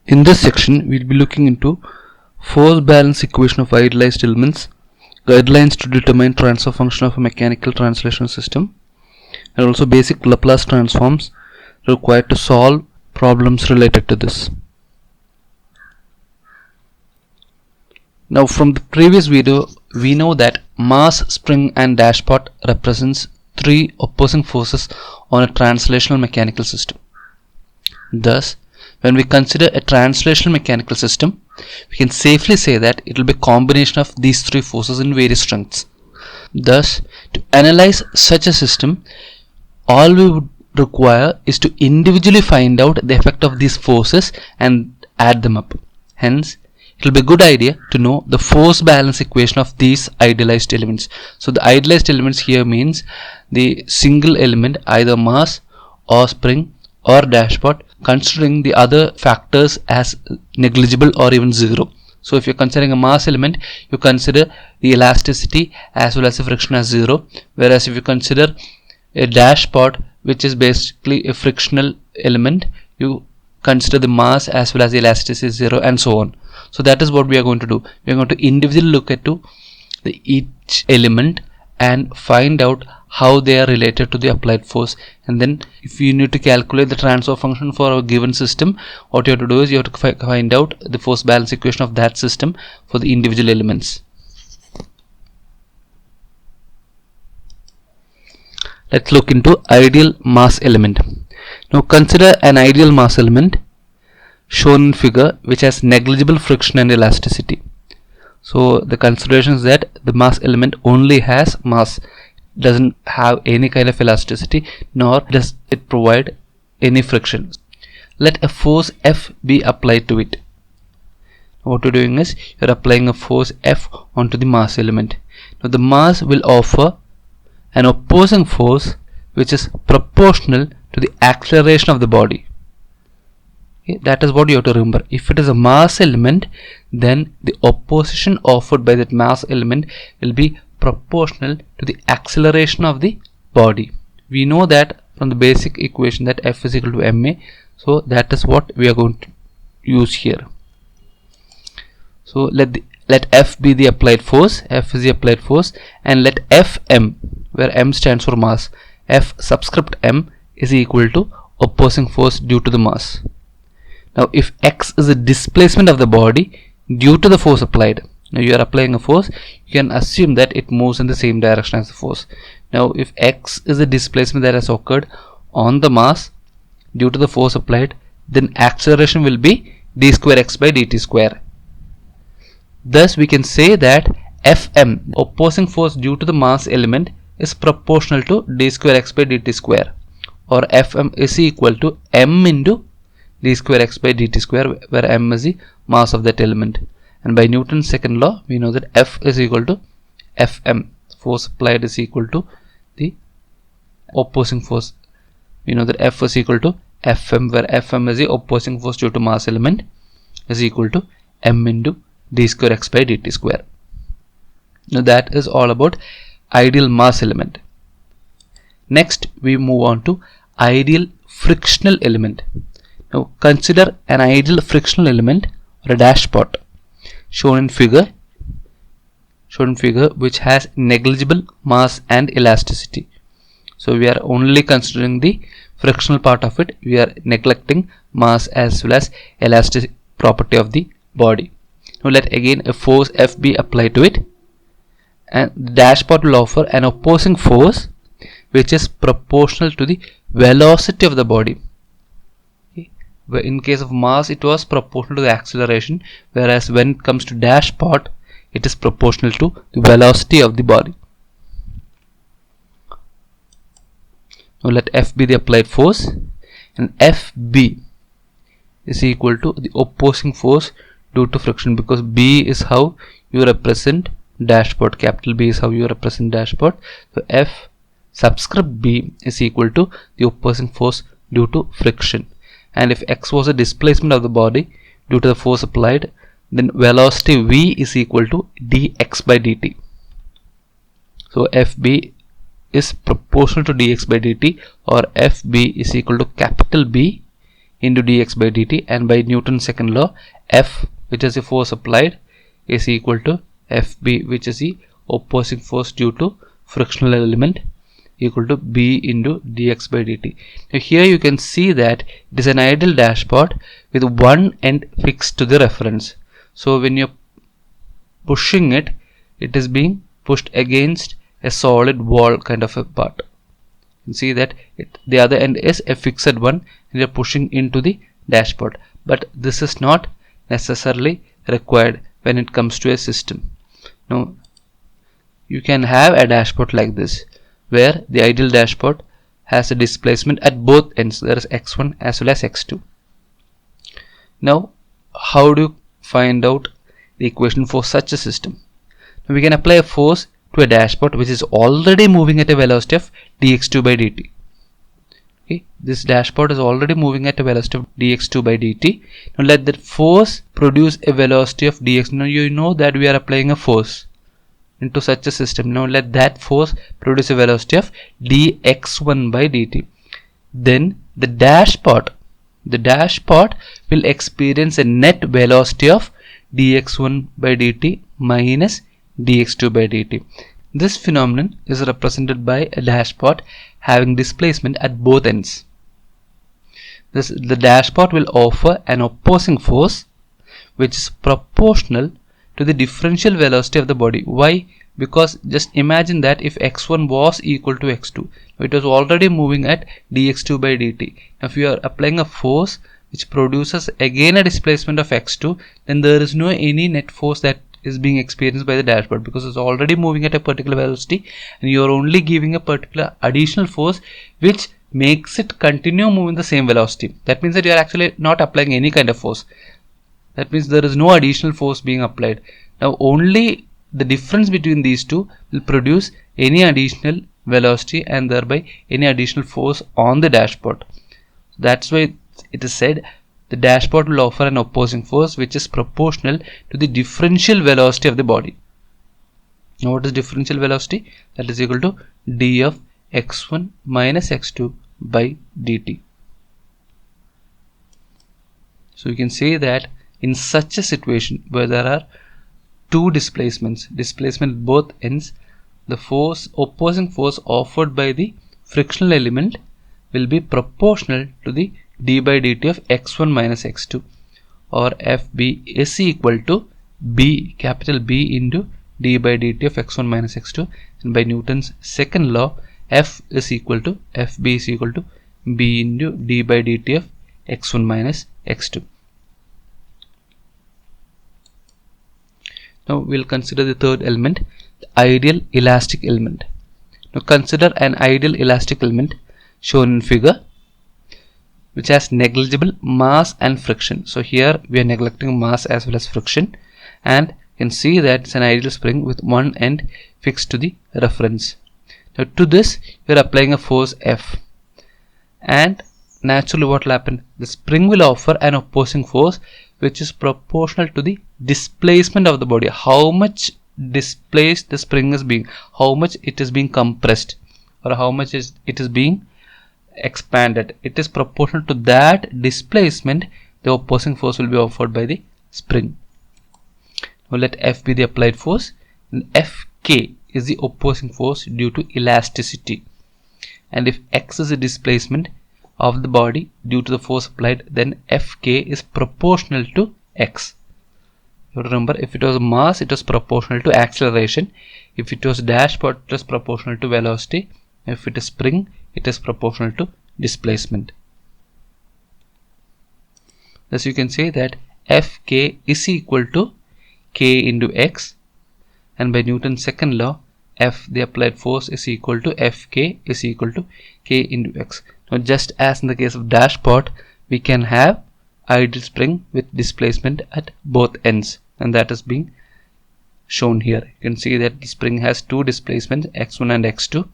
In this section, we'll be looking into force balance equation of idealized elements, guidelines to determine transfer function of a mechanical translation system, and also basic Laplace transforms required to solve problems related to this. Now, from the previous video, we know that mass, spring and dashpot represents three opposing forces on a translational mechanical system. Thus, when we consider a translational mechanical system, we can safely say that it will be a combination of these three forces in various strengths. Thus, to analyze such a system, all we would require is to individually find out the effect of these forces and add them up. Hence, it will be a good idea to know the force balance equation of these idealized elements. So the idealized elements here means the single element, either mass or spring or dashpot, considering the other factors as negligible or even zero. So if you're considering a mass element, you consider the elasticity as well as the friction as zero, whereas if you consider a dashpot, which is basically a frictional element, you consider the mass as well as the elasticity is zero, and so on. So that is what we are going to do. We are going to individually look at each element and find out how they are related to the applied force. And then if you need to calculate the transfer function for a given system, what you have to do is you have to find out the force balance equation of that system for the individual elements. Let's look into ideal mass element. Now consider an ideal mass element shown in figure which has negligible friction and elasticity. So the consideration is that the mass element only has mass, doesn't have any kind of elasticity, nor does it provide any friction. Let a force F be applied to it. What you're doing is you're applying a force F onto the mass element. Now the mass will offer an opposing force which is proportional to the acceleration of the body. Okay, that is what you have to remember. If it is a mass element, then the opposition offered by that mass element will be proportional to the acceleration of the body. We know that from the basic equation that F is equal to ma. So that is what we are going to use here. So let F be the applied force, F is the applied force, and let Fm, where m stands for mass, F subscript m is equal to opposing force due to the mass. Now if x is the displacement of the body due to the force applied, now you are applying a force, you can assume that it moves in the same direction as the force. Now if x is the displacement that has occurred on the mass due to the force applied, then acceleration will be d square x by dt square. Thus we can say that Fm, opposing force due to the mass element, is proportional to d square x by dt square, or Fm is equal to m into d square x by dt square, where m is the mass of that element. And by Newton's second law, we know that F is equal to Fm, force applied is equal to the opposing force. We know that F is equal to Fm, where Fm is the opposing force due to mass element, is equal to m into d square x by dt square. Now that is all about ideal mass element. Next we move on to ideal frictional element. Now consider an ideal frictional element or a dashpot shown in figure which has negligible mass and elasticity. So we are only considering the frictional part of it, we are neglecting mass as well as elastic property of the body. Now let again a force F be applied to it, and the dashpot will offer an opposing force which is proportional to the velocity of the body. In case of mass, it was proportional to the acceleration, whereas when it comes to dashpot, it is proportional to the velocity of the body. Now let F be the applied force, and Fb is equal to the opposing force due to friction, because B is how you represent dashpot, capital B is how you represent dashpot. So F subscript B is equal to the opposing force due to friction. And if x was a displacement of the body due to the force applied, then velocity v is equal to dx by dt. So Fb is proportional to dx by dt, or Fb is equal to capital B into dx by dt, and by Newton's second law, F, which is the force applied, is equal to Fb, which is the opposing force due to frictional element, equal to B into dx by dt. Now here you can see that it is an ideal dashpot with one end fixed to the reference. So when you're pushing it, it is being pushed against a solid wall kind of a part. You can see that the other end is a fixed one and you're pushing into the dashpot. But this is not necessarily required when it comes to a system. Now you can have a dashpot like this, where the ideal dashpot has a displacement at both ends. There is x1 as well as x2. Now how do you find out the equation for such a system? Now we can apply a force to a dashpot which is already moving at a velocity of dx2 by dt. Okay, this dashpot is already moving at a velocity of dx2 by dt. Now let that force produce a velocity of dx. Now you know that we are applying a force into such a system. Now let that force produce a velocity of dx1 by dt. Then the dashpot will experience a net velocity of dx1 by dt minus dx2 by dt. This phenomenon is represented by a dashpot having displacement at both ends. The dashpot will offer an opposing force which is proportional to the differential velocity of the body. Why? Because just imagine that if x1 was equal to x2, it was already moving at dx2 by dt. Now if you are applying a force which produces again a displacement of x2, then there is no any net force that is being experienced by the dashpot, because it's already moving at a particular velocity and you are only giving a particular additional force which makes it continue moving the same velocity. That means that you are actually not applying any kind of force. That means there is no additional force being applied. Now only the difference between these two will produce any additional velocity and thereby any additional force on the dashpot. That's why it is said the dashpot will offer an opposing force which is proportional to the differential velocity of the body. Now what is differential velocity? That is equal to d of x1 minus x2 by dt. So you can say that in such a situation where there are two displacement at both ends, the opposing force offered by the frictional element will be proportional to the d by dt of x1 minus x2, or Fb is equal to B, capital B into d by dt of x1 minus x2, and by Newton's second law, Fb is equal to B into d by dt of x1 minus x2. Now we'll consider the third element, the ideal elastic element. Now consider an ideal elastic element shown in figure which has negligible mass and friction. So here we are neglecting mass as well as friction, and you can see that it's an ideal spring with one end fixed to the reference. Now to this we are applying a force F, and naturally what will happen? The spring will offer an opposing force which is proportional to the displacement of the body. How much displaced the spring is being, how much it is being compressed, or how much it is being expanded, it is proportional to that displacement. The opposing force will be offered by the spring. Now let F be the applied force, and Fk is the opposing force due to elasticity. And if x is the displacement of the body due to the force applied, then Fk is proportional to x. Remember, if it was mass, it was proportional to acceleration. If it was dashpot, it was proportional to velocity. If it is spring, it is proportional to displacement. Thus you can say that Fk is equal to k into x, and by Newton's second law, F, the applied force, is equal to Fk is equal to k into x. Now just as in the case of dashpot, we can have ideal spring with displacement at both ends, and that is being shown here. You can see that the spring has two displacements, x1 and x2.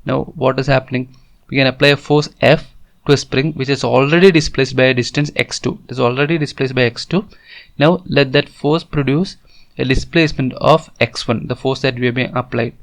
Now what is happening? We can apply a force F to a spring which is already displaced by a distance x2. It is already displaced by x2. Now let that force produce a displacement of x1, the force that we have been applied.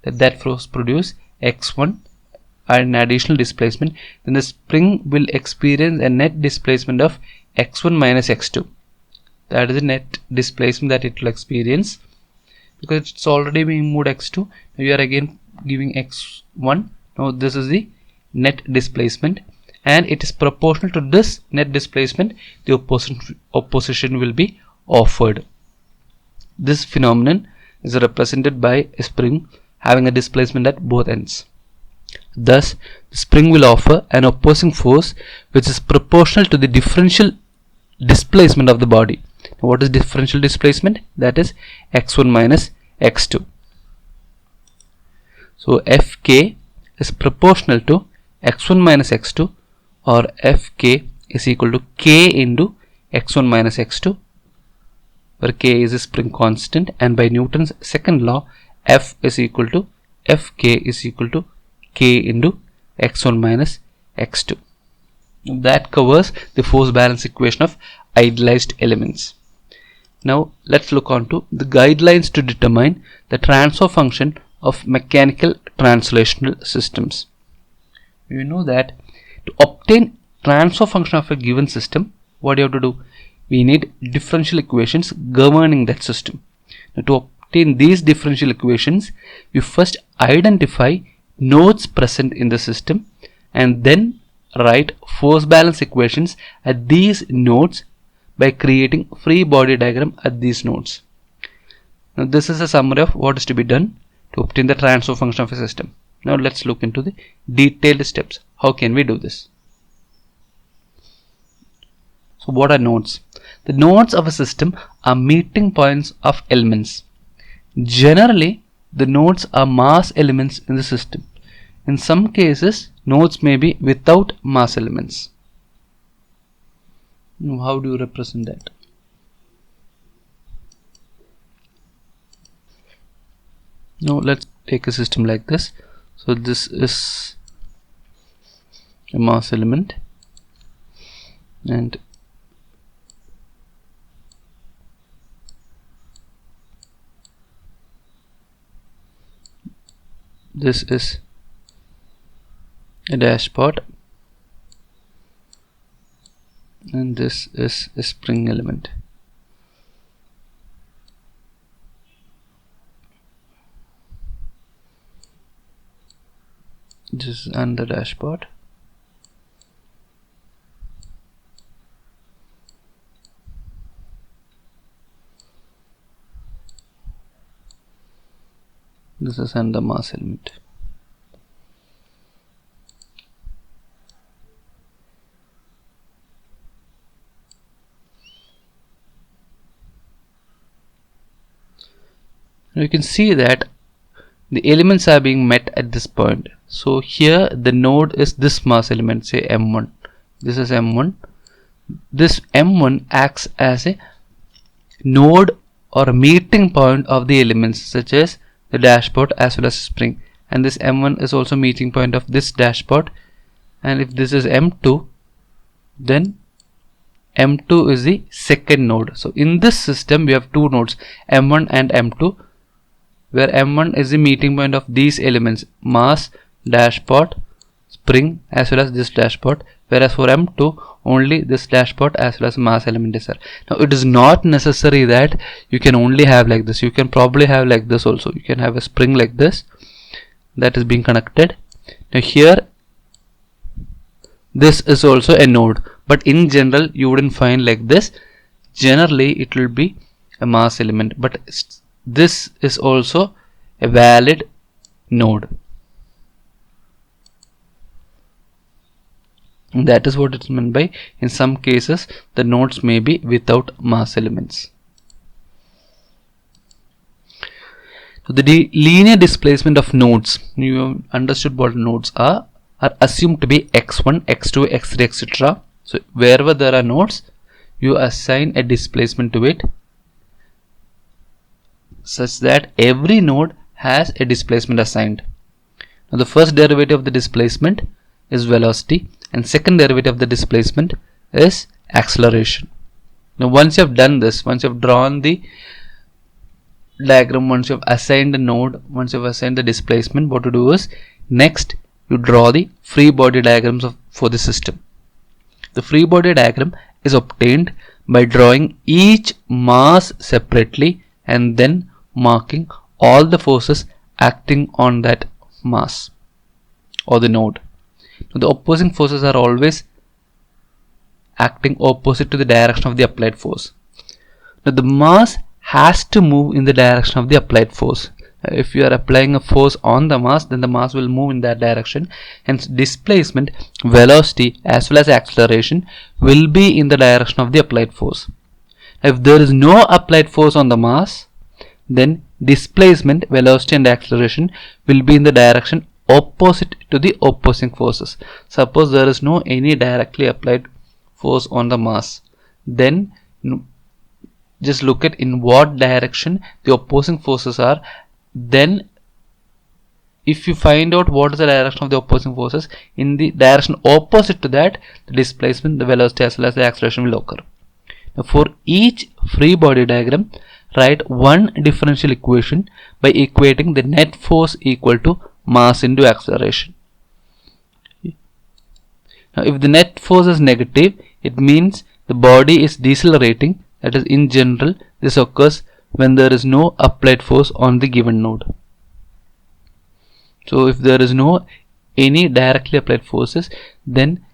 Let that force produce x1 an additional displacement, then the spring will experience a net displacement of x1 minus x2. That is the net displacement that it will experience, because it's already being moved x2. Now you are again giving x1. Now this is the net displacement, and it is proportional to this net displacement. The opposition will be offered. This phenomenon is represented by a spring having a displacement at both ends. Thus, the spring will offer an opposing force which is proportional to the differential displacement of the body. Now, what is differential displacement? That is x1 minus x2. So Fk is proportional to x1 minus x2, or Fk is equal to k into x1 minus x2, where k is a spring constant, and by Newton's second law, F is equal to Fk is equal to k into x1 minus x2. That covers the force balance equation of idealized elements. Now let's look on to the guidelines to determine the transfer function of mechanical translational systems. You know that to obtain transfer function of a given system, what do you have to do? We need differential equations governing that system. Now, to obtain these differential equations, we first identify nodes present in the system and then write force balance equations at these nodes by creating free body diagram at these nodes. Now this is a summary of what is to be done to obtain the transfer function of a system. Now let's look into the detailed steps. How can we do this? So what are nodes? The nodes of a system are meeting points of elements. Generally, the nodes are mass elements in the system. In some cases, nodes may be without mass elements. Now, how do you represent that? Now let's take a system like this. So this is a mass element, and this is a dashpot, and this is a spring element. This is under dashpot. This is under mass element. Now you can see that the elements are being met at this point. So here the node is this mass element, say M1. This is M1. This M1 acts as a node or a meeting point of the elements such as the dashpot as well as spring, and this M1 is also meeting point of this dashpot. And if this is M2, then M2 is the second node. So in this system we have two nodes, M1 and M2, where M1 is the meeting point of these elements, mass, dashpot, spring as well as this dashpot, whereas for M2 only this dashpot as well as mass element is there. Now it is not necessary that you can only have like this. You can probably have like this also. You can have a spring like this that is being connected. Now here this is also a node, but in general you wouldn't find like this. Generally it will be a mass element, but this is also a valid node. That is what it's meant by in some cases the nodes may be without mass elements. So the linear displacement of nodes, you have understood what nodes are assumed to be x1, x2, x3, etc. So wherever there are nodes, you assign a displacement to it such that every node has a displacement assigned. Now the first derivative of the displacement is velocity, and second derivative of the displacement is acceleration. Now once you have done this, once you have drawn the diagram, once you have assigned the node, once you have assigned the displacement, what to do is next you draw the free body diagrams for the system. The free body diagram is obtained by drawing each mass separately and then marking all the forces acting on that mass or the node. Now, the opposing forces are always acting opposite to the direction of the applied force. Now, the mass has to move in the direction of the applied force. If you are applying a force on the mass, then the mass will move in that direction. Hence, displacement, velocity as well as acceleration will be in the direction of the applied force. If there is no applied force on the mass, then displacement, velocity and acceleration will be in the direction opposite to the opposing forces. Suppose there is no any directly applied force on the mass, then just look at in what direction the opposing forces are. Then if you find out what is the direction of the opposing forces, in the direction opposite to that, the displacement, the velocity as well as the acceleration will occur. Now, for each free body diagram, write one differential equation by equating the net force equal to mass into acceleration. Now, if the net force is negative, it means the body is decelerating. That is, in general, this occurs when there is no applied force on the given node. So if there is no any directly applied forces, then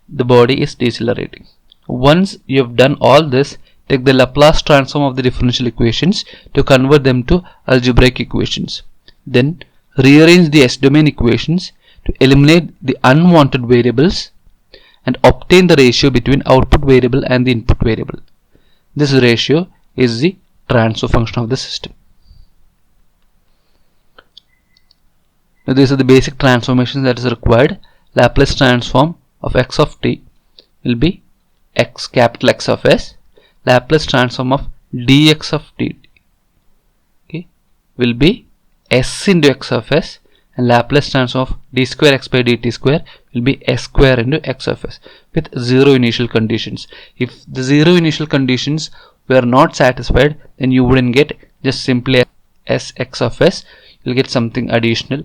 the body is decelerating. Once you have done all this, take the Laplace transform of the differential equations to convert them to algebraic equations. Then rearrange the S-domain equations to eliminate the unwanted variables and obtain the ratio between output variable and the input variable. This ratio is the transfer function of the system. Now, these are the basic transformations that is required. Laplace transform of x of t will be x capital X of s. Laplace transform of dx of t, okay, will be s into x of s, and Laplace transform of d square x by dt square will be s square into x of s with zero initial conditions. If the zero initial conditions were not satisfied, then you wouldn't get just simply s x of s, you'll get something additional.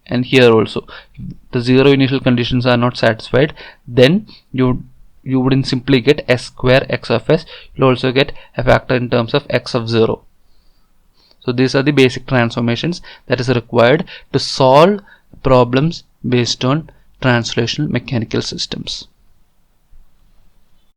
And here also, if the zero initial conditions are not satisfied, then you wouldn't simply get s square x of s, you'll also get a factor in terms of x of 0. So these are the basic transformations that is required to solve problems based on translational mechanical systems.